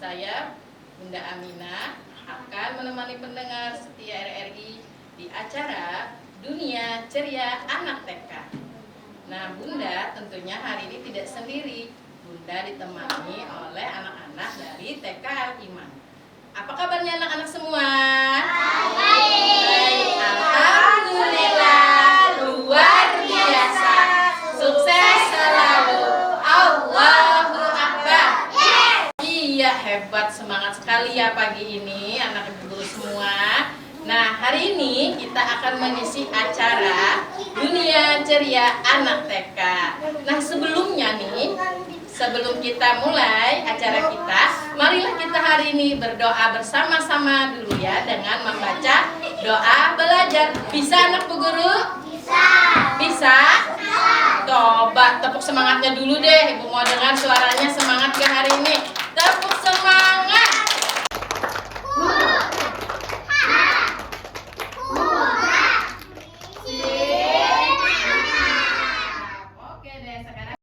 Saya, Bunda Aminah, akan menemani pendengar setia RRI di acara Dunia Ceria Anak TK. Nah, Bunda tentunya hari ini tidak sendiri. Bunda ditemani oleh anak-anak dari TK Al-Iman. Apa kabarnya anak-anak semua? Baik, alhamdulillah, luar biasa. Sukses selalu. Allahu Akbar. Iya, hebat, semangat sekali ya pagi ini anak ibu guru semua. Nah, hari ini kita akan mengisi acara Dunia Ceria Anak TK. Nah, sebelumnya nih, sebelum kita mulai acara kita, marilah kita hari ini berdoa bersama-sama dulu ya dengan membaca doa belajar. Bisa anak bu guru? Bisa. Bisa? Coba tepuk semangatnya dulu deh. Ibu mau dengar suaranya semangat ke hari ini. Tepuk semangat. Oke deh, sekarang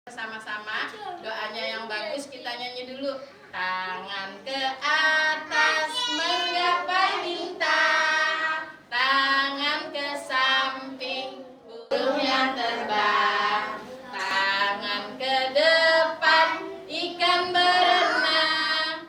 bersama-sama doanya yang bagus kita nyanyi dulu. Tangan ke atas menggapai bintang, tangan ke samping burungnya terbang, tangan ke depan ikan berenang,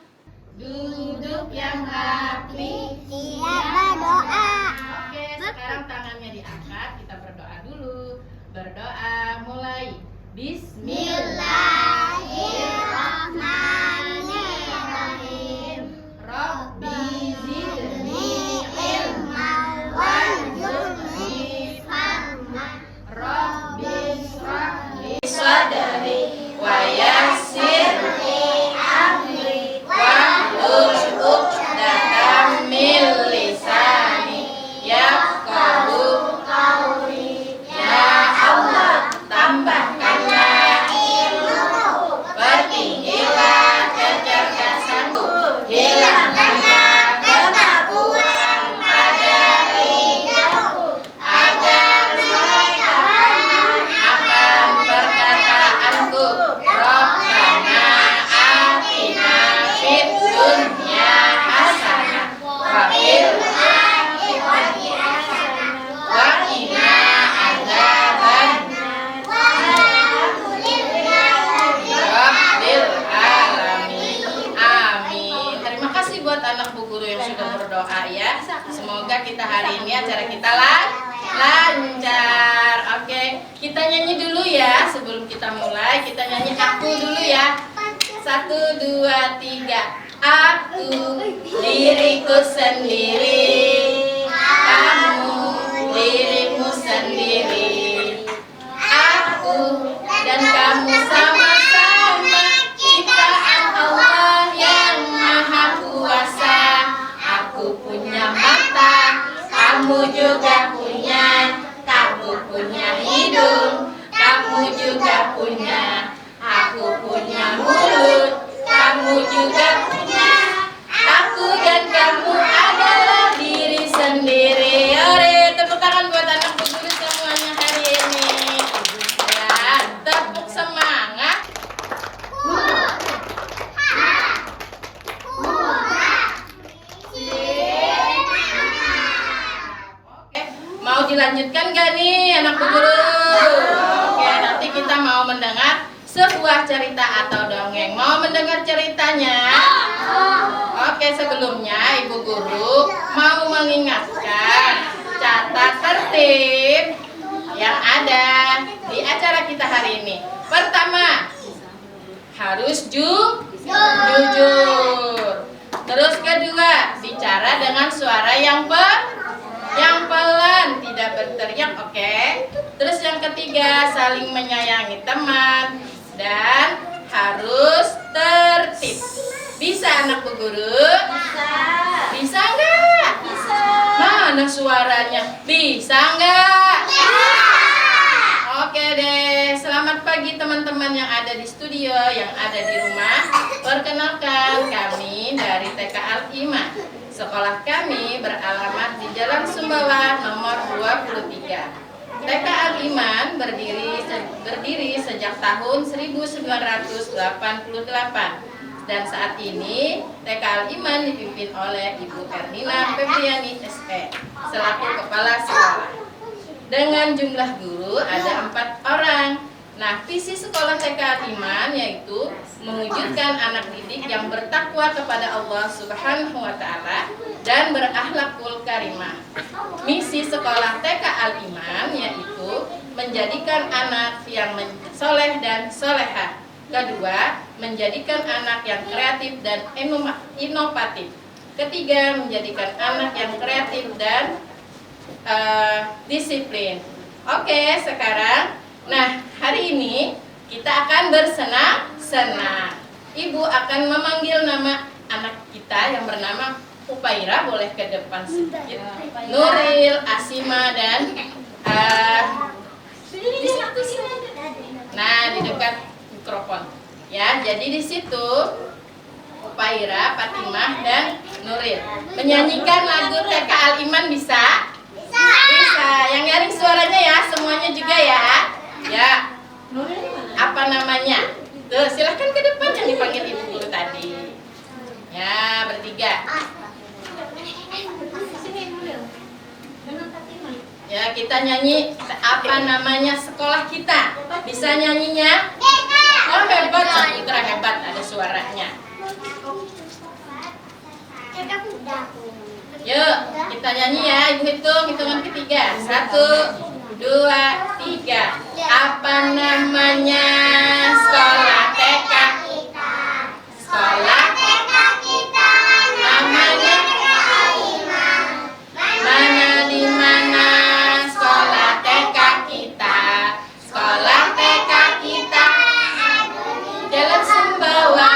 duduk yang rapi siap berdoa. Oke, sekarang tangannya diangkat, kita berdoa dulu. Berdoa mulai. Bismillahirrahmanirrahim. Rabbi zidni ilman warzuqni fahman. Rabbi shrah li sadri wa yassir li amri wahlul 'uqdatam min lisani yafqahu qawli. Ya Allah, tambahkanlah ilmuku, pertinggilah kecerdasanku, hilangkanlah ketakutan pada lidahku, agar mereka paham akan perkataanku. Rabbana atina fid dunya hasanah wa fil akhirati hasanah wa qina Rabbil alamin. Amin. Terima kasih buat anak bu guru yang sudah berdoa ya. Semoga kita hari ini acara kita lancar. Oke, kita nyanyi dulu ya. Sebelum kita mulai, kita nyanyi aku dulu ya. 1, 2, 3. Aku diriku sendiri, kamu dirimu sendiri. Aku dan kamu sama-sama ciptaan Allah yang Maha Kuasa. Aku punya mata, kamu juga punya. Kamu punya hidung, kamu juga punya. Aku punya mulut, kamu juga punya. Aku dan kamu adalah diri sendiri. Ore, tepuk tangan buat anak bu guru semuanya hari ini. Ya, tepuk semangat. Oke, mau dilanjutkan gak nih anak bu guru? Oke, nanti kita mau mendengar sebuah cerita atau dongeng. Mau mendengar ceritanya? Oke, sebelumnya ibu guru mau mengingatkan catat tertib yang ada di acara kita hari ini. Pertama, harus jujur. Terus kedua, bicara dengan suara yang pelan, tidak berteriak, oke? Terus yang ketiga, saling menyayangi teman dan harus tertib. Bisa anak bu guru? Bisa. Bisa nggak? Bisa. Mana suaranya? Bisa nggak? Bisa. Oke deh, selamat pagi teman-teman yang ada di studio, yang ada di rumah. Perkenalkan, kami dari TK Al-Iman. Sekolah kami beralamat di Jalan Sumbawa nomor 23. TK Al-Iman berdiri sejak tahun 1988. Dan saat ini TK Al-Iman dipimpin oleh Ibu Ernina Febriani SE selaku kepala sekolah. Dengan jumlah guru ada 4 orang. Nah, visi sekolah TK Al-Iman yaitu mewujudkan anak didik yang bertakwa kepada Allah Subhanahu wa Ta'ala dan berakhlakul karimah. Misi sekolah TK Al-Iman yaitu menjadikan anak yang soleh dan solehah. Kedua, menjadikan anak yang kreatif dan inovatif. Ketiga, menjadikan anak yang kreatif dan disiplin. Oke, sekarang hari ini kita akan bersenang-senang. Ibu akan memanggil nama anak kita yang bernama Upaira, boleh ke depan sedikit. Nuril, Asima, dan di dekat mikrofon. Ya, jadi di situ Upaira, Fatimah, dan Nuril menyanyikan lagu TK Al-Iman bisa? Bisa. Yang nyaring suaranya ya, semuanya juga ya. Ya. Apa namanya? Tuh, silahkan ke depan yang dipanggil ibu guru tadi. Ya, bertiga. Ya, kita nyanyi apa namanya sekolah kita. Bisa nyanyinya? Oh, hebat, Putra hebat, ada suaranya. Yuk, kita nyanyi ya. Ibu hitung, hitungan ketiga. 1, 2, 3. Apa namanya sekolah TK kita? Sekolah TK kita namanya Al-Iman. Mana di mana sekolah TK kita? Sekolah TK kita Jalan Sumbawa.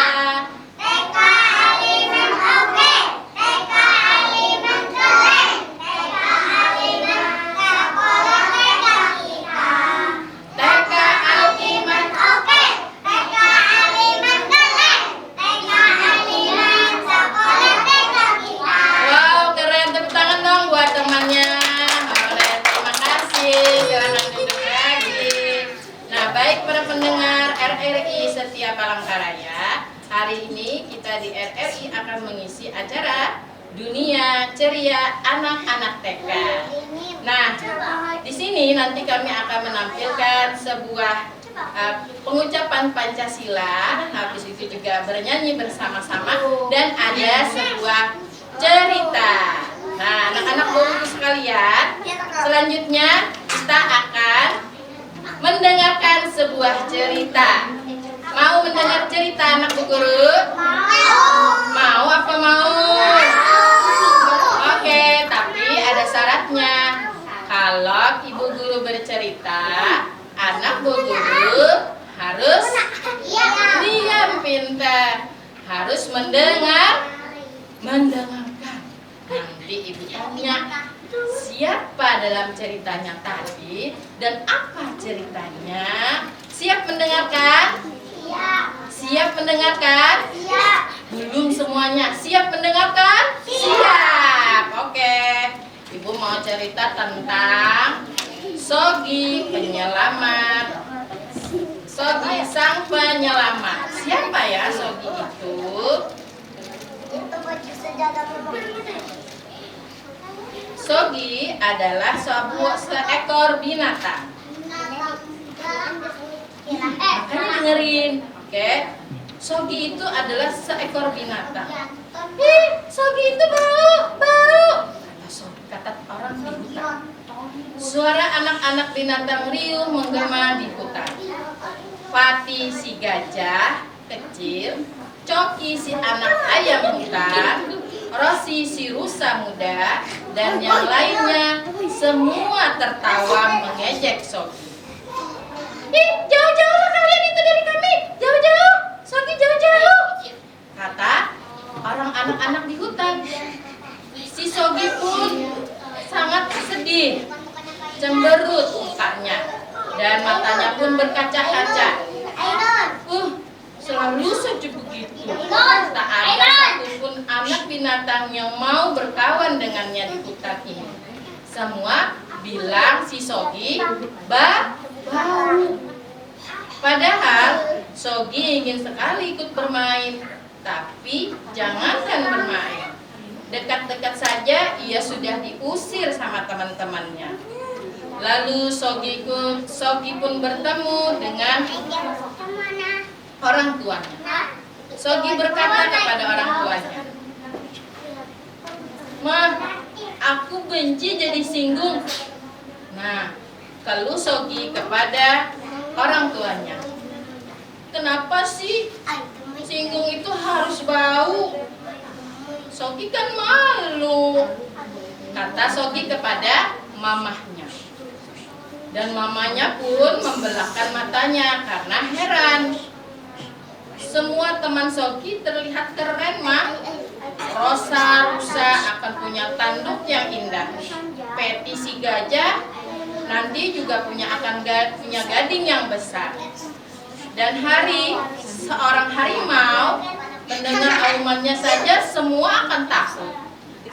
TK Al-Iman oke. TK Al-Iman keren. TK Al-Iman sekolah TK kita. TK Al-Iman oke. TK Al-Iman keren. TK Al-Iman sekolah TK kita. Wow, keren. Tepuk tangan dong buat temannya. Boleh, terima kasih. Silakan duduk lagi. Nah, baik para pendengar RRI Setia Palangkaraya, hari ini kita di RRI akan mengisi acara Dunia Ceria Anak-anak TK. Nah, di sini nanti kami akan menampilkan sebuah pengucapan Pancasila, habis itu juga bernyanyi bersama-sama dan ada sebuah cerita. Nah, anak-anak guru sekalian, selanjutnya kita akan mendengarkan sebuah cerita. Mau mendengar cerita anak Bu Guru? Mau apa mau? Oke, tapi ada syaratnya. Kalau Ibu Guru bercerita, anak Bu Guru harus diam pintar, harus mendengarkan. Nanti Ibu tanya, siapa dalam ceritanya tadi dan apa ceritanya? Siap mendengarkan? Siap mendengarkan? Belum semuanya. Siap mendengarkan? Siap. Oke. Ibu mau cerita tentang Sogi penyelamat. Sogi sang penyelamat. Siapa ya Sogi itu? Sogi adalah seekor binatang. Makanya dengerin, oke? Sogi itu adalah seekor binatang. Sogi itu bau. Kata orang di hutan. Suara anak-anak binatang riuh menggema di hutan. Pati si gajah kecil, Coki si anak ayam hutan, Rosi si rusa muda, dan yang lainnya semua tertawa mengejek Sogi. Jauh-jauhlah kalian itu dari kami, jauh-jauh, Sogi jauh-jauh, kata orang anak-anak di hutan. Si Sogi pun sangat sedih, cemberut mukanya, dan matanya pun berkaca-kaca. Selalu saja begitu. Tak ada satupun anak binatang yang mau berkawan dengannya di hutan ini. Semua bilang si Sogi bau. Padahal Sogi ingin sekali ikut bermain. Tapi jangankan bermain, dekat-dekat saja ia sudah diusir sama teman-temannya. Lalu Sogi pun bertemu dengan orang tuanya. Sogi berkata kepada orang tuanya, "Ma, aku benci jadi singgung." Nah, keluh Sogi kepada orang tuanya, "Kenapa sih singgung itu harus bau? Sogi kan malu," kata Sogi kepada mamahnya. Dan mamanya pun membelahkan matanya karena heran. Semua teman Sogi terlihat keren, Ma. Rosa rusa akan punya tanduk yang indah. Peti si gajah nanti juga punya gading yang besar. Dan seorang harimau mendengar aumannya saja semua akan takut.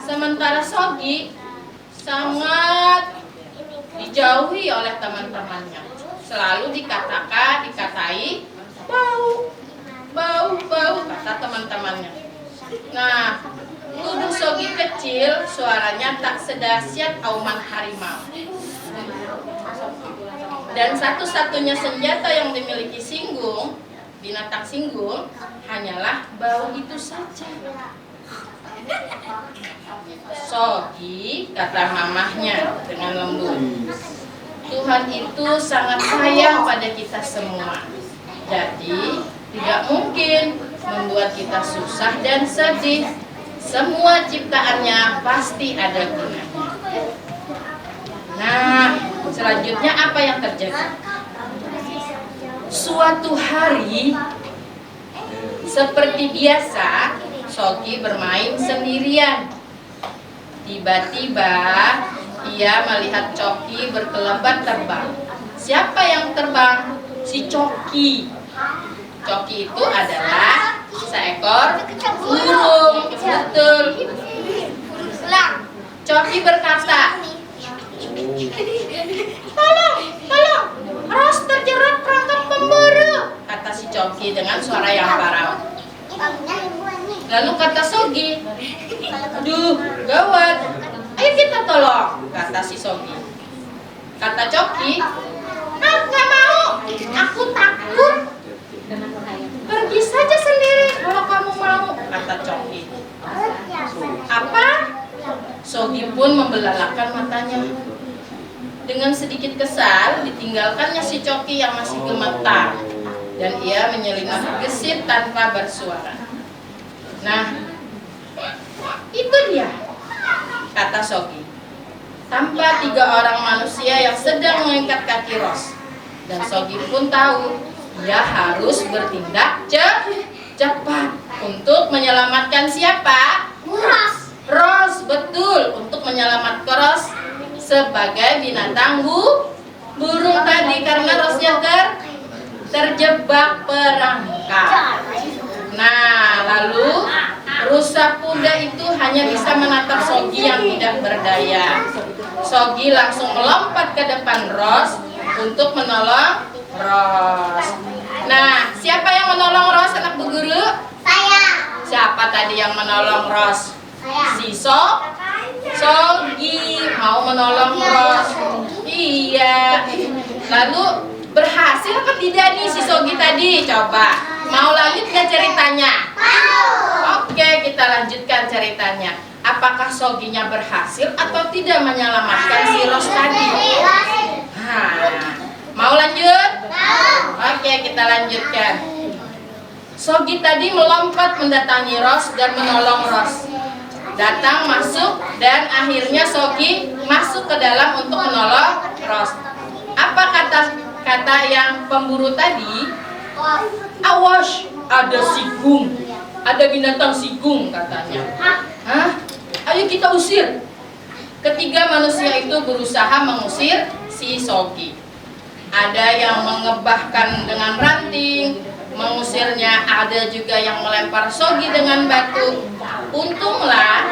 Sementara Sogi sangat dijauhi oleh teman-temannya. Selalu dikatai bau, kata teman-temannya. Nah, tubuh Sogi kecil, suaranya tak sedahsyat auman harimau. Dan satu-satunya senjata yang dimiliki binatang singgung, hanyalah bau itu saja. "Sogi," kata mamahnya dengan lembut, "Tuhan itu sangat sayang pada kita semua. Jadi tidak mungkin membuat kita susah dan sedih. Semua ciptaannya pasti ada gunanya." Nah, selanjutnya apa yang terjadi? Suatu hari, seperti biasa, Sogi bermain sendirian. Tiba-tiba ia melihat Coki berkelebat terbang. Siapa yang terbang? Si Coki. Coki itu adalah seekor burung. Betul. Coki berkata, Tolong, Ros terjerat perangkap pemburu," kata si Coki dengan suara yang parau. Lalu kata Sogi, "Aduh, gawat. Ayo kita tolong," kata si Sogi. Kata Coki, "Nggak mau. Aku takut." "Pergi saja sendiri kalau kamu mau," kata Coki. "Apa?" Sogi pun membelalakan matanya. Dengan sedikit kesal, ditinggalkannya si Coki yang masih gemetar, dan ia menyelinap gesit tanpa bersuara. "Nah, itu dia," kata Sogi. Tampak 3 orang manusia yang sedang mengikat kaki Ros. Dan Sogi pun tahu ia harus bertindak cepat untuk menyelamatkan siapa? Ros, betul, untuk menyelamatkan Ros sebagai binatang burung tadi, karena Rosnya terjebak perangkap. Nah, lalu rusa kuda itu hanya bisa menatap Sogi yang tidak berdaya. Sogi langsung melompat ke depan Ros untuk menolong Ros. Nah, siapa yang menolong Ros, anak Bu Guru? Saya. Siapa tadi yang menolong Ros? Saya. Si Sogi mau menolong Ros. Iya. Lalu berhasil apa tidak nih si Sogi tadi? Coba. Mau lanjut gak ceritanya? Mau. Oke, kita lanjutkan ceritanya. Apakah Soginya berhasil atau tidak menyelamatkan si Ros tadi? Mau lanjut? Mau. Oke, kita lanjutkan. Sogi tadi melompat mendatangi Ros dan menolong Ros. Datang, masuk, dan akhirnya Sogi masuk ke dalam untuk menolong Ros. Apa kata yang pemburu tadi? "Awas, ada sigung, ada binatang sigung," katanya. "Hah? Ayo kita usir." Ketiga manusia itu berusaha mengusir si Sogi. Ada yang mengebahkan dengan ranting, mengusirnya, ada juga yang melempar Sogi dengan batu. Untunglah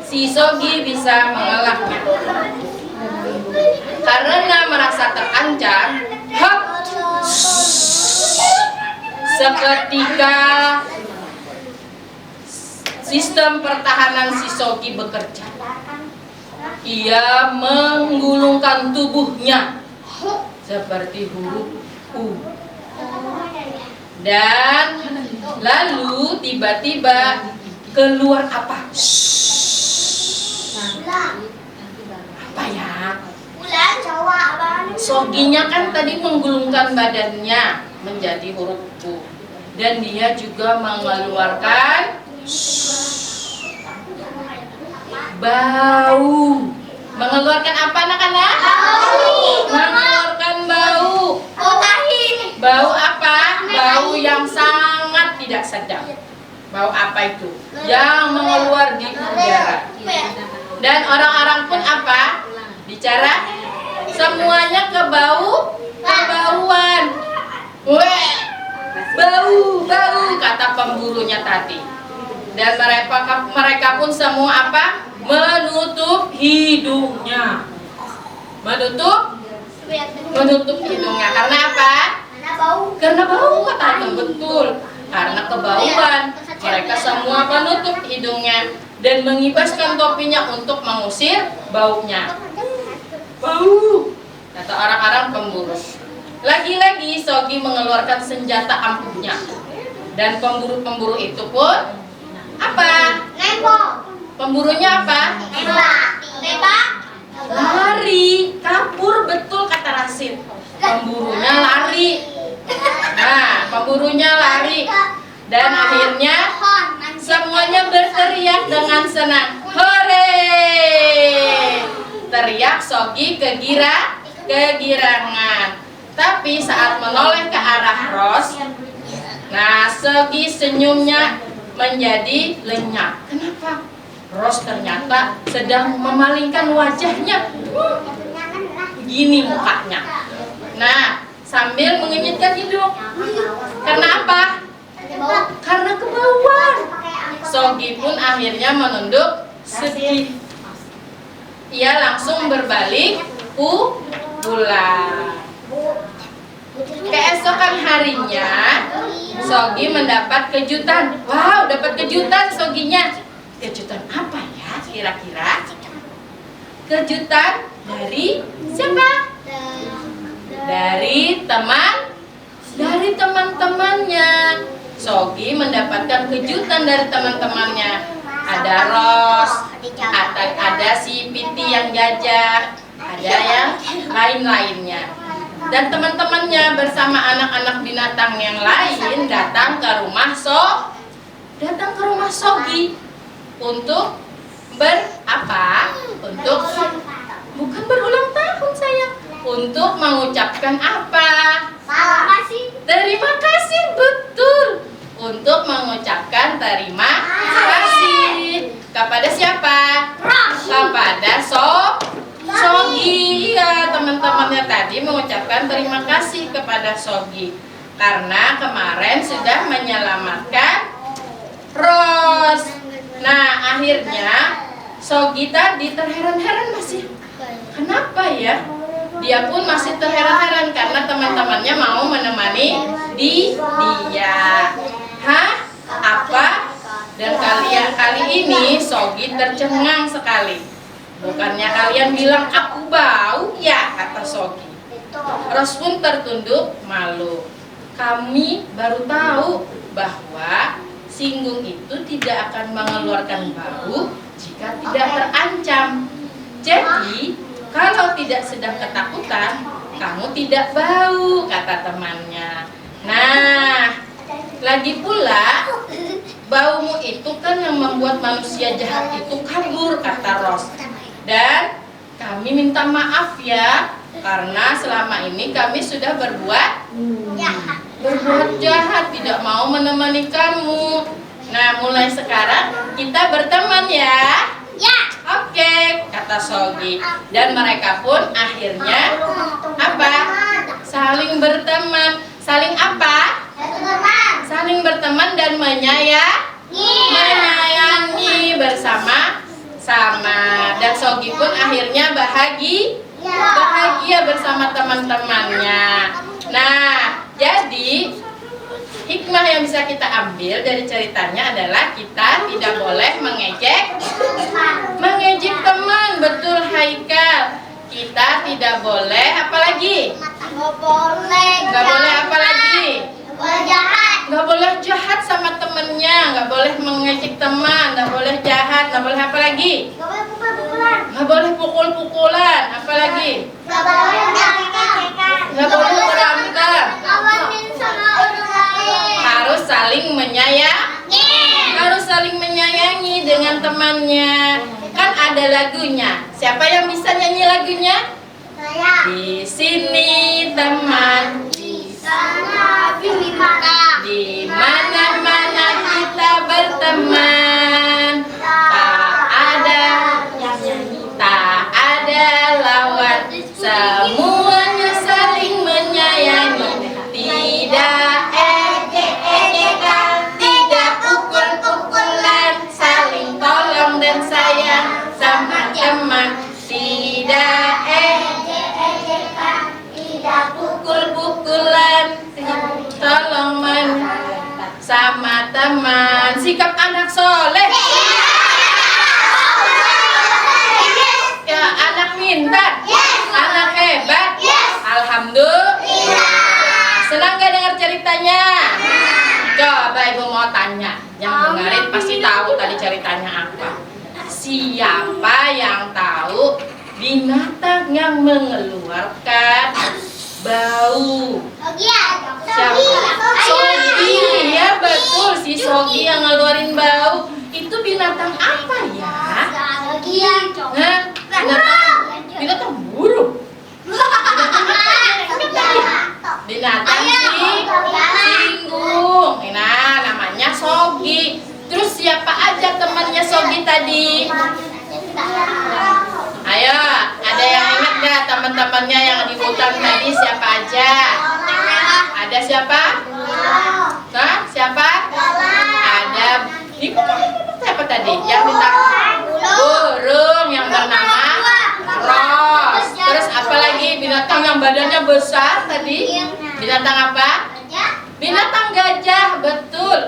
si Sogi bisa mengelaknya. Karena merasa terancam, seketika sistem pertahanan si Sogi bekerja. Ia menggulungkan tubuhnya seperti huruf U. Dan lalu tiba-tiba keluar apa? Apa ya? Soginya kan tadi menggulungkan badannya menjadi huruf U. Dan dia juga mengeluarkan bau. Mengeluarkan apa anak-anak? Mengeluarkan bau. Bau apa? Bau yang sangat tidak sedap. Bau apa itu? Yang mengeluar di udara. Dan orang-orang pun apa? Bicara, semuanya kebauan. Weh, bau, kata pemburunya tadi. Dan mereka pun semua apa? Menutup hidungnya. Menutup hidungnya. Karena apa? Karena bau, katanya. Betul. Karena kebauan. Mereka semua menutup hidungnya dan mengibaskan topinya untuk mengusir baunya. Bau, kata orang-orang pemburu. Lagi-lagi Sogi mengeluarkan senjata ampuhnya. Dan pemburu-pemburu itu pun apa? Pemburunya apa? Lari, kabur, betul kata Rasid. Pemburunya lari. Nah, pemburunya lari. Dan akhirnya semuanya berteriak dengan senang. Hore! Teriak Sogi kegirangan. Tapi saat menoleh ke arah Ros, nah Sogi senyumnya menjadi lenyap. Kenapa? Ros ternyata sedang memalingkan wajahnya. Begini mukanya. Nah, sambil mengenyitkan hidung. Karena apa? Karena kebauan. Sogi pun akhirnya menunduk sedih. Ia langsung berbalik pulang. Keesokan harinya Sogi mendapat kejutan. Wow, dapat kejutan Soginya. Kejutan apa ya kira-kira? Kejutan dari siapa? Dari teman-temannya. Sogi mendapatkan kejutan dari teman-temannya. Ada Ros, ada si Piti yang gajah, ada yang lain-lainnya. Dan teman-temannya bersama anak-anak binatang yang lain datang ke rumah Sogi untuk berapa? Untuk bukan berulang tahun sayang. Untuk mengucapkan apa? Terima kasih, betul. Untuk mengucapkan terima kasih kepada siapa? Kepada Sogi. Ya, teman-temannya tadi mengucapkan terima kasih kepada Sogi karena kemarin sudah menyelamatkan Ros. Nah, akhirnya Sogi tadi terheran-heran masih. Kenapa ya? Dia pun masih terheran-heran karena teman-temannya mau menemani dia. Hah? Apa? Dan kali ini Sogi tercengang sekali. Bukannya kalian bilang aku bau ya, kata Sogi. Ros pun tertunduk malu. Kami baru tahu bahwa singgung itu tidak akan mengeluarkan bau jika tidak terancam. Jadi kalau tidak sedang ketakutan, kamu tidak bau, kata temannya. Nah, lagi pula baumu itu kan yang membuat manusia jahat itu kabur, kata Ros. Dan kami minta maaf ya, karena selama ini kami sudah berbuat jahat, tidak mau menemani kamu. Nah, mulai sekarang kita berteman ya. Oke, kata Sogi. Dan mereka pun akhirnya apa? Saling berteman. Saling apa? Saling berteman dan menyayangi bersama-sama. Dan Sogi pun akhirnya bahagia bersama teman-temannya. Nah, jadi hikmah yang bisa kita ambil dari ceritanya adalah kita tidak boleh mengejek teman. Betul, Haikal. Kita tidak boleh apalagi? Nggak boleh. Nggak boleh apalagi? Boleh jahat. Nggak boleh jahat sama temennya, nggak boleh mengejek teman, nggak boleh jahat, nggak boleh apalagi? Nggak boleh pukul-pukulan. Nggak boleh pukul-pukulan, apalagi? Nggak boleh berantem. Nggak boleh berantem. Kawanin sama orang lain. Harus saling menyayangi. Harus saling menyayangi dengan temannya. Kan ada lagunya. Siapa yang bisa nyanyi lagunya? Saya. Di sini teman, Di sana pilih mata. di mana-mana kita berteman. Tak ada lawan. Semuanya saling menyayangi. Tidak ejek-ejekan, tidak pukul-pukulan, saling tolong dan sayang sama teman. Tidak Ejek-ejekan, tidak pukul-pukulan, tolong sama teman. Sikap anak soleh, ya, anak pintar, anak hebat. Alhamdulillah. Senang gak dengar ceritanya? Coba ibu mau tanya, yang dengerin pasti tahu tadi ceritanya apa. Siapa yang tahu binatang yang mengeluarkan bau? Siapa? Sogi, ya betul, si Sogi yang ngeluarin bau. Itu binatang apa ya? Nah, binatang burung. Binatang singgung. Nah, namanya Sogi. Terus siapa aja temannya Sogi tadi? Ayo, ada yang ingat gak teman-temannya yang di hutan tadi siapa aja? Ada siapa? Nah, siapa? Ada siapa tadi? Yang ditangkap burung yang bernama Ros. Terus apa lagi? Binatang yang badannya besar tadi? Binatang apa? Binatang gajah, betul.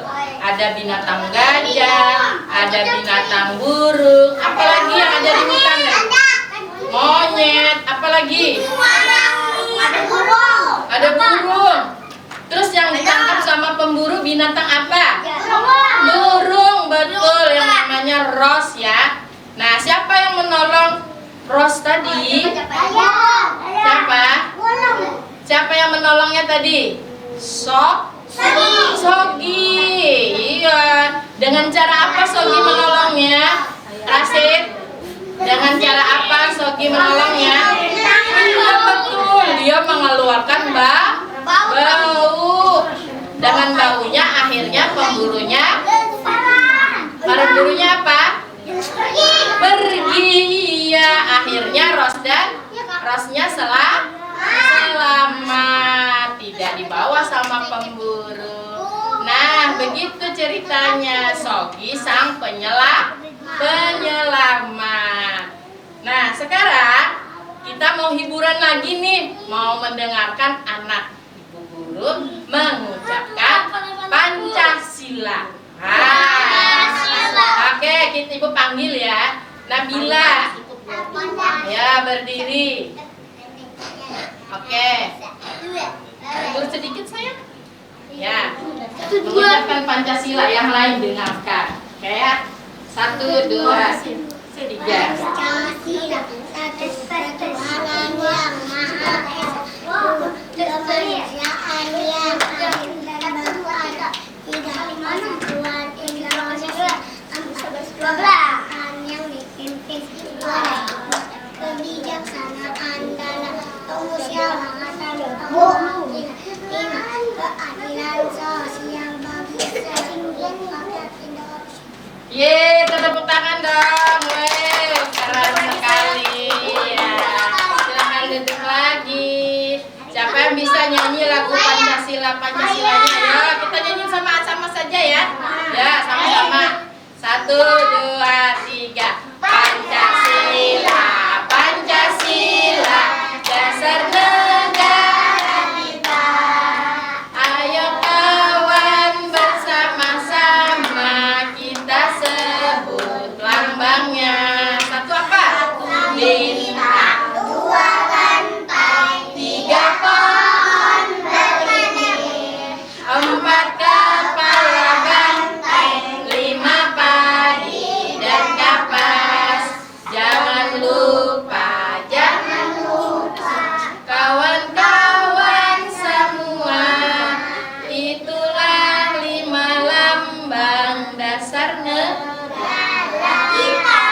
Ada binatang gajah, ada binatang burung. Apalagi yang ada di hutan? Monyet, apalagi? Ada burung. Terus yang ditangkap sama pemburu binatang apa? Burung, betul. Yang namanya Ros ya. Nah, siapa yang menolong Ros tadi? Siapa? Siapa yang menolongnya tadi? Sogi. Iya. Dengan cara apa Sogi menolongnya? Rasid? Dengan cara apa Sogi menolongnya? Iya betul. Dia mengeluarkan bau. Dengan baunya akhirnya pemburunya. Para burunya apa? Pergi. Iya. Akhirnya Rosnya selamat, tidak dibawa sama pemburu. Nah, begitu ceritanya Sogi sang penyelamat. Nah, sekarang kita mau hiburan lagi nih, mau mendengarkan anak ibu guru mengucapkan Pancasila. Oke, kita ibu panggil ya. Nabila. Ya, berdiri. Oke. Mundur sedikit sayang. Ya. Mengucapkan Pancasila, yang lain dengarkan. Oke ya. 1, 2, 3. Pancasila satu Tuhan yang Maha Esa, kemanusiaan yang adil dan beradab, tidak persatuan Indonesia, kebersamaan yang dipimpin oleh kebijaksanaan dalam pemusyawaratan keadilan sosial bagi seluruh rakyat Indonesia. Ye, tepuk tangan dong. Weh, keren sekali. Ya. Silakan duduk lagi. Siapa yang bisa nyanyi lagu Pancasila-Pancasila-nya? Ya, kita nyanyi sama-sama saja ya. Ya, sama-sama. 1, 2, 3. Pancasila, Pancasila, dasar negara kita. Ayo kawan dasar negara kita.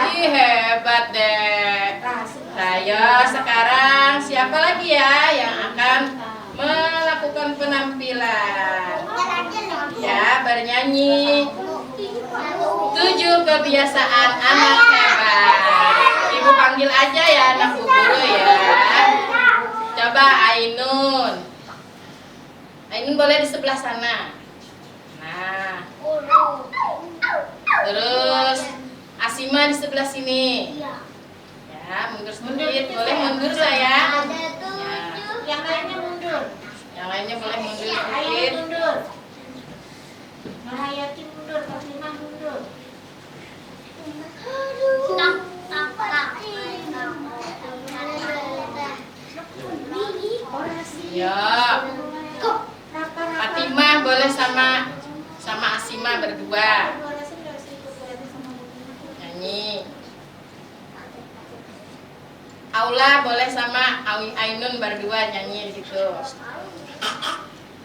Ih, hebat deh. Saya sekarang siapa lagi ya yang akan melakukan penampilan? Ya, bernyanyi 7 kebiasaan anak hebat. Ibu panggil aja ya anak Bu Guru ya. Coba Ainun. Ainun boleh di sebelah sana. Nah. Terus Asima di sebelah sini. Ya, mundur sedikit. Boleh mundur sayang. Ya. Yang lainnya mundur. Yang lainnya boleh mundur Ayo sedikit. mundur. Mahayati mundur, Fatimah mundur. Ya. Fatimah boleh sama Asima berdua. Nyanyi. Aula boleh sama Ainun berdua nyanyi gitu.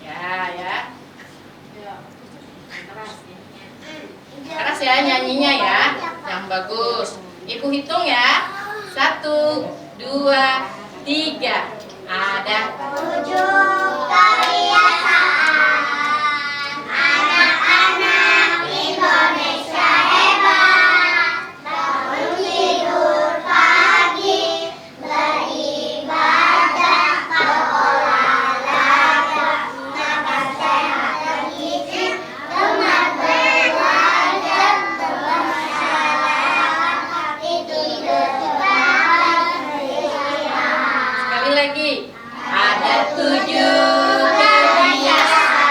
Ya. Keras ya nyanyinya ya, yang bagus. Ibu hitung ya. 1, 2, 3. Ada 7 kebiasaan anak-anak Indonesia hebat. Bangun tidur pagi, beribadah, berolahraga, makan sehat bergizi, gemar belajar, bermasyarakat, tidur cepat, beristirahat. sekali lagi. Ada 7 kebiasaan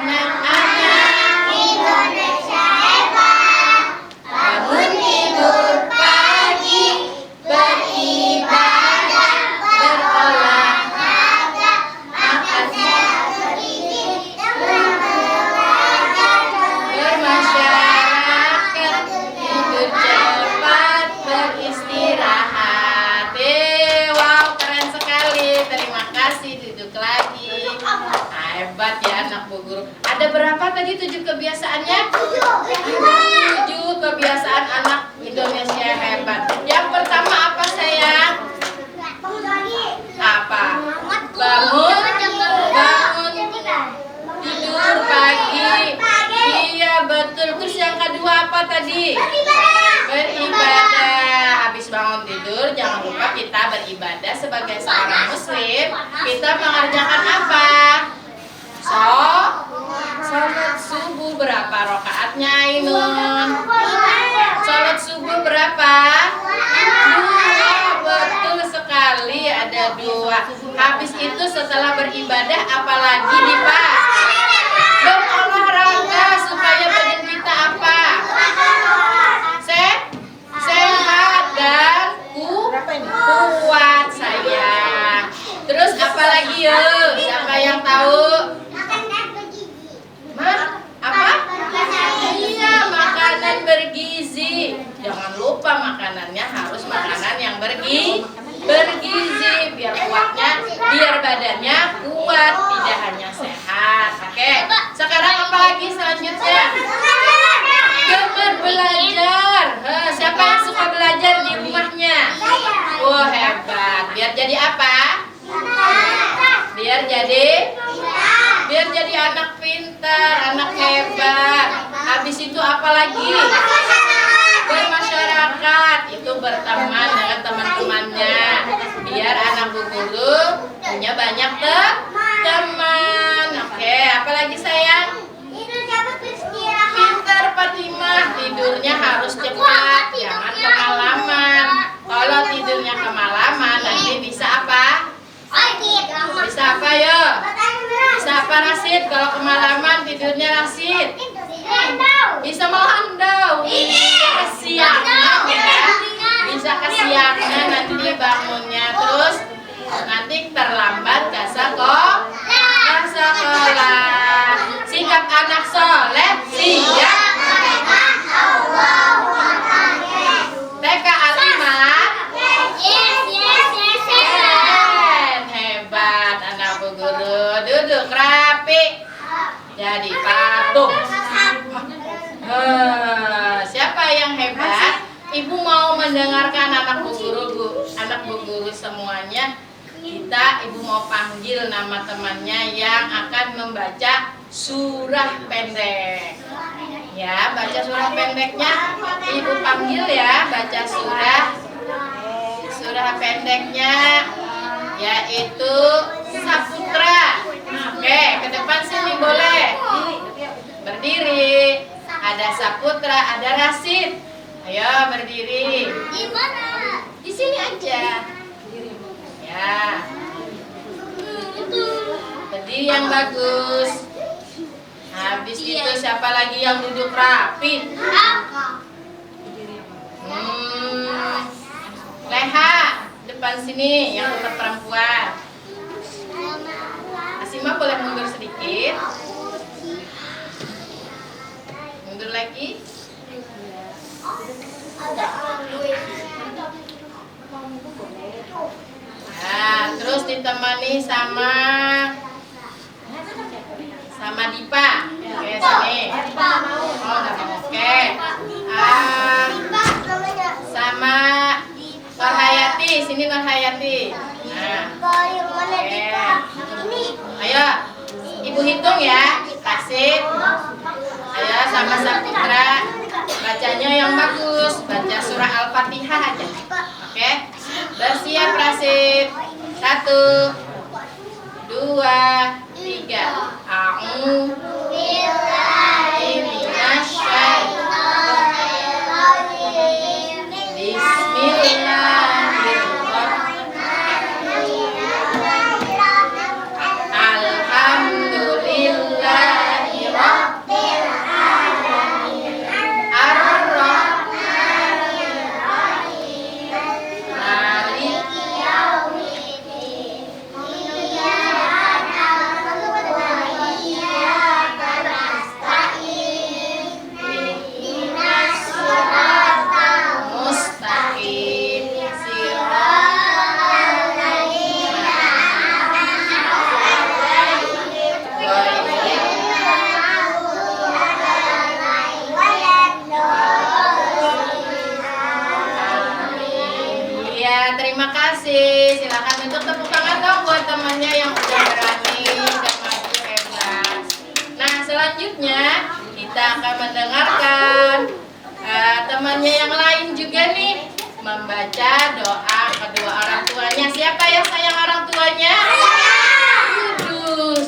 anak-anak Indonesia hebat. bangun tidur pagi, beribadah, berolahraga, makan sehat, bergizi, gemar belajar, bermasyarakat, tidur cepat, beristirahat. Wow, keren sekali. Terima kasih. Duduk lagi. Hebat ya anak Bu Guru. Ada berapa tadi 7 kebiasaannya? 7 kebiasaan anak Indonesia hebat. Yang pertama apa sayang? Apa? Bangun tidur pagi. Iya betul. Terus yang kedua apa tadi? Beribadah. Habis bangun tidur jangan lupa kita beribadah sebagai seorang muslim. Kita mengerjakan apa? Salat subuh berapa rakaatnya Ainun? Salat subuh berapa? 2. Betul sekali, ada 2. Habis itu setelah beribadah apalagi nih Pak? Berolahraga supaya badan kita apa? Sehat dan kuat sayang. Terus apa lagi yuk? Siapa yang tahu? Apa? Iya, makanan bergizi. Jangan lupa makanannya harus makanan yang bergizi biar kuatnya, biar badannya kuat, tidak hanya sehat. Oke. Sekarang apa lagi selanjutnya? Gemar belajar. Siapa yang suka belajar di rumahnya? Oh, hebat. Biar jadi apa? Biar jadi anak pintar, anak hebat. Habis itu apa lagi? Bermasyarakat, itu berteman dengan teman-temannya. Biar anak Bu Guru punya banyak teman. Oke, apa lagi sayang? Pintar Fatimah, tidurnya harus cepat, jangan kemalaman. Kalau tidurnya kemalaman nanti bisa apa? Bisa apa yo? Bisa apa Rasid? Kalau kemalaman tidurnya Rasid? Bisa melandau. Kesiangan ya. Bisa kesiangan nanti bangunnya. Terus nanti terlambat ke sekolah. Sikap anak soleh siap. TK Alimat. Hebat anak Bu Guru. Duduk rapi. Jadi patuh. Siapa yang hebat? Ibu mau mendengarkan anak bu guru, bu. Anak bu guru semuanya. Ibu mau panggil nama temannya yang akan membaca surah pendek. Ya, baca surah pendeknya. Ibu panggil ya, baca surah pendeknya, yaitu Saputra. Oke, ke depan sini boleh. Berdiri. Ada Saputra, ada Rasid. Ayo berdiri. Di mana? Di sini aja. Ya. Berdiri yang bagus. Habis itu siapa lagi yang duduk rapi? Leha, depan sini yang tempat perempuan. Asima boleh mundur sedikit. Mundur lagi. Nah, terus ditemani sama Dipa. Oke, sini. Oh, nggak mau. Oke. Sama Nurhayati, sini Nurhayati. Nah, oke. Ayo, Ibu hitung ya. Rasid. Ayo sama Saputra. Bacanya yang bagus. Baca surah Al-Fatihah aja. Oke. Bersiap Rasid. 1, 2, 3. A'udzu billahi minasyaitonir rajim. Bismillahirrahmanirrahim. Alhamdulillahi rabbil alamin. Ar-Rahmanir Rahim. Maliki yaumiddin. Mustaqim. Iya, terima kasih. Silakan untuk tepuk tangan dong buat temannya yang udah berani dan maju hebat. Nah, selanjutnya kita akan mendengarkan temannya yang lain juga nih membaca doa kedua orang tuanya. Siapa yang sayang orang tuanya?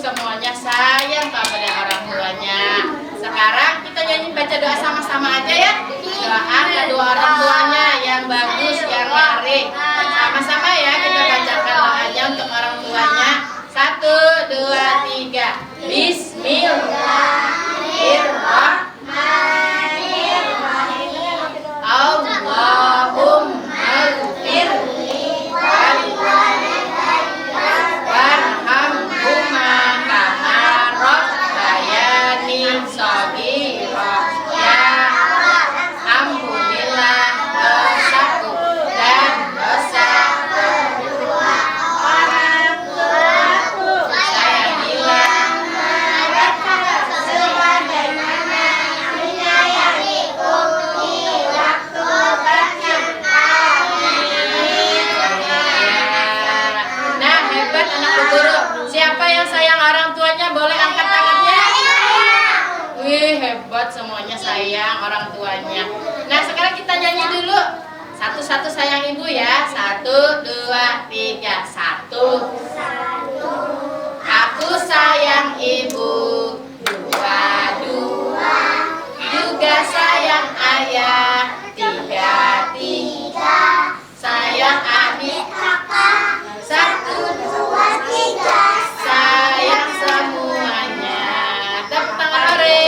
Semuanya sayang kepada orang tuanya. Sekarang kita nyanyi baca doa sama-sama aja ya. Doa kedua orang tuanya yang bagus, yang menarik. Sama-sama ya kita bacakan doanya untuk orang tuanya. 1, 2, 3. Bismillahirrahmanirrahim. Allahumma ighfirli warhamhuma kama rabbayani shaghira. Ya Allah, ampunilah dosaku dan dosa kedua orang tuaku. Sayangilah mereka sebagaimana menyayangiku di waktu kecil. Amin. Nah, hebat anak guru. Siapa yang sayang orang tuanya boleh angkat tangannya? Wih, hebat, semuanya sayang orang tuanya. Nah, sekarang kita nyanyi dulu. Satu-satu sayang ibu ya. 1, 2, 3. 1. Aku sayang ibu. 2, juga sayang ayah. 3, sayang adik kakak. 1, 2, 3. Sayang semuanya. Tepuk tangan hore.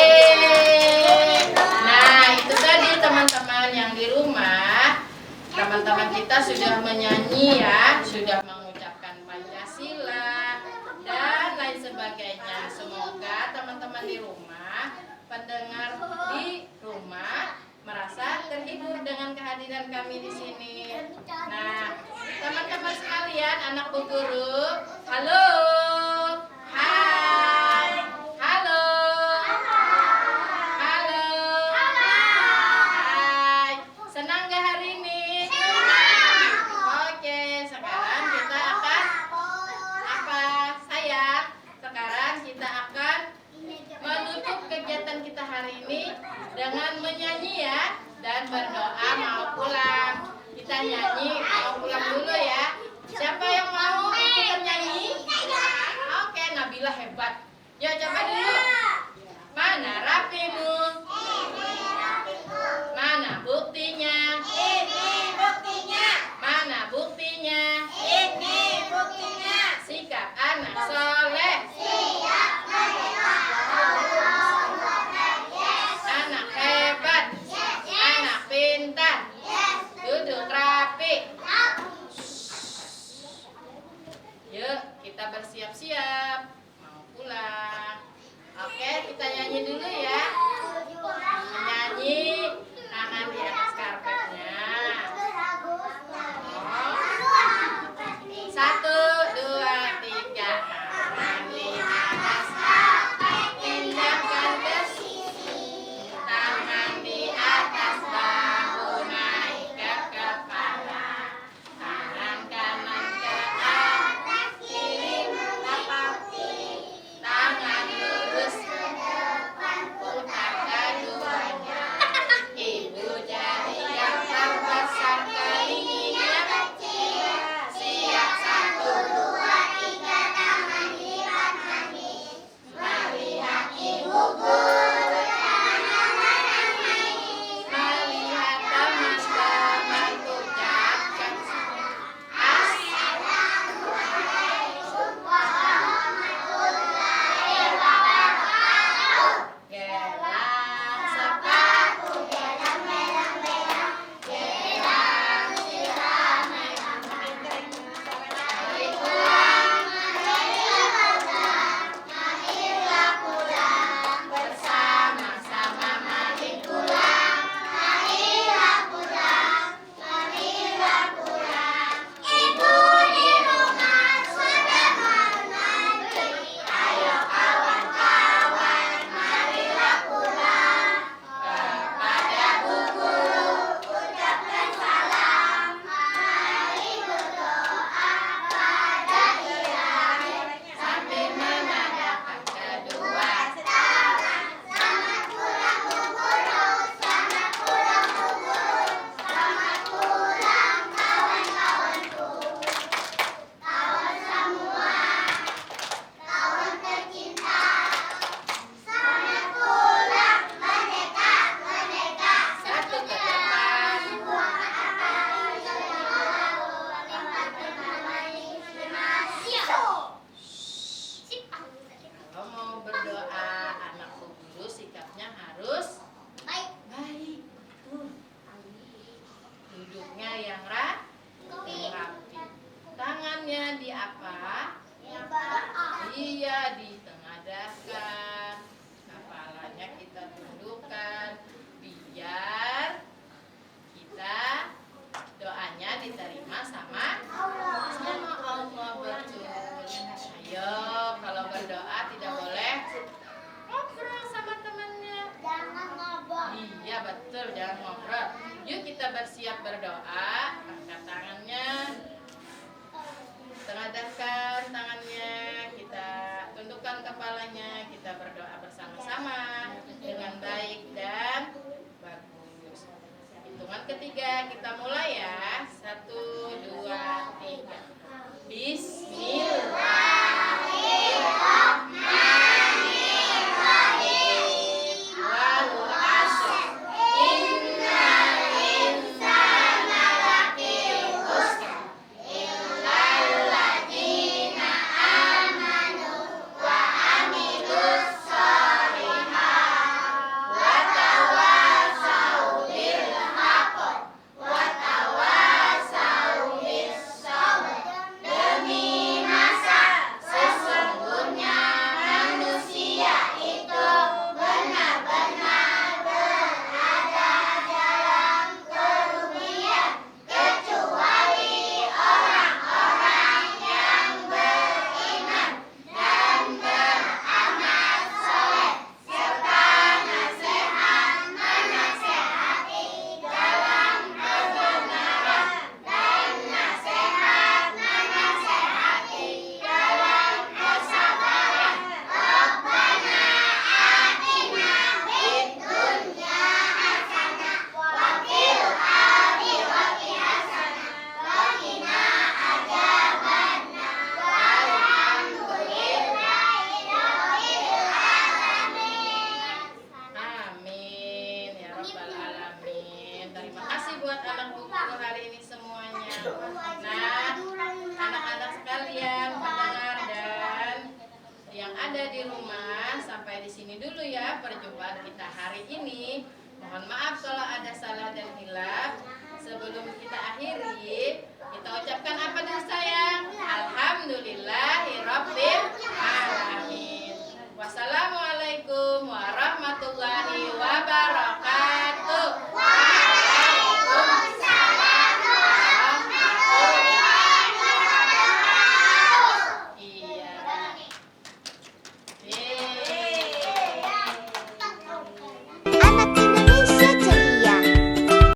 Nah, itu tadi teman-teman yang di rumah. Teman-teman kita sudah menyanyi ya, sudah mengucapkan Pancasila dan lain sebagainya. Semoga teman-teman di rumah, pendengar di rumah merasa terhibur dengan kehadiran kami di sini. Nah, teman-teman sekalian, anak bu guru, halo, hai, halo, halo, kegiatan kita hari ini dengan menyanyi ya dan berdoa mau pulang. Kita nyanyi mau pulang dulu ya. Siapa yang mau ikutan nyanyi? Oke, Nabila hebat. Ya coba dulu. Mana rapimu? Mana buktinya? Ini buktinya. Mana buktinya? Ini buktinya. Sikap anak soleh, Siap menerima Allah. Yes. anak hebat, anak pintar, Yes. duduk rapi. Up. Yuk, kita bersiap-siap mau pulang. Oke, kita nyanyi dulu ya. Menyanyi tangan di atas karpetnya. Satu, dua, tiga. Tangan di atas karpet, pindahkan ke sisi. Tangan di atas bahu, naik ke kepala. Tangan kanan ke atas, kiri mengikuti. Tangan lurus ke depan, putar keduanya. Ibu jari yang terbesar, telinganya kecil. Siap, satu, Dua, tiga, tangan lipat manis. melihat ibu guru, Tangan manis. melihat teman-teman, ucapkan Assalamualaikum warahmatullahi wabarakatuh. gelang sepatu, Merah, merah, merah. gelang sirah merah. Mari pulang, marilah pulang. Bersama-sama mari pulang. Marilah pulang, marilah pulang. Ibu di rumah sudah menanti. Ayo kawan-kawan, marilah pulang. Kepada bu guru, Ucapkan salam, mari berdoa pada Ilahi. sambil menandakan kedua. Selamat pulang Bu Guru, selamat pulang Bu Guru, selamat pulang kawan-kawanku. Kawan semua, kawan tercinta. Selamat pulang merdeka, merdeka. Satu ke depan. Buang apa yang sudah lalu, lipat kembali siap. Kalau mau berdoa anak bu guru sikapnya harus Baik. baik. Duduknya yang rapi. Tangannya di apa? Iya, di tengah dada. Kepalanya kita tundukkan biar kita doanya diterima sama Allah, betul. Ayo, kalau berdoa tidak boleh ngobrol sama temannya. Jangan ngobrol. Iya betul, jangan ngobrol. Yuk kita bersiap berdoa. Angkat tangannya, tengadahkan tangannya, kita tundukkan kepalanya, kita berdoa bersama-sama dengan baik dan bagus. Hitungan ketiga kita mulai ya. 1, 2, 3. Bismillahirrahmanirrahim. Wal 'ashr. Innal insana lafi khusr. Illal ladzina amanu wa amilus shalihat wa tawassaw bil haqq wa tawassaw bis sabr. Demi Nah, anak-anak sekalian, pendengar dan yang ada di rumah, sampai di sini dulu ya perjumpaan kita hari ini. Mohon maaf kalau ada salah dan hilaf. Sebelum kita akhiri, kita ucapkan apa dulu sayang? Alhamdulillahirabbil alamin. Wassalamualaikum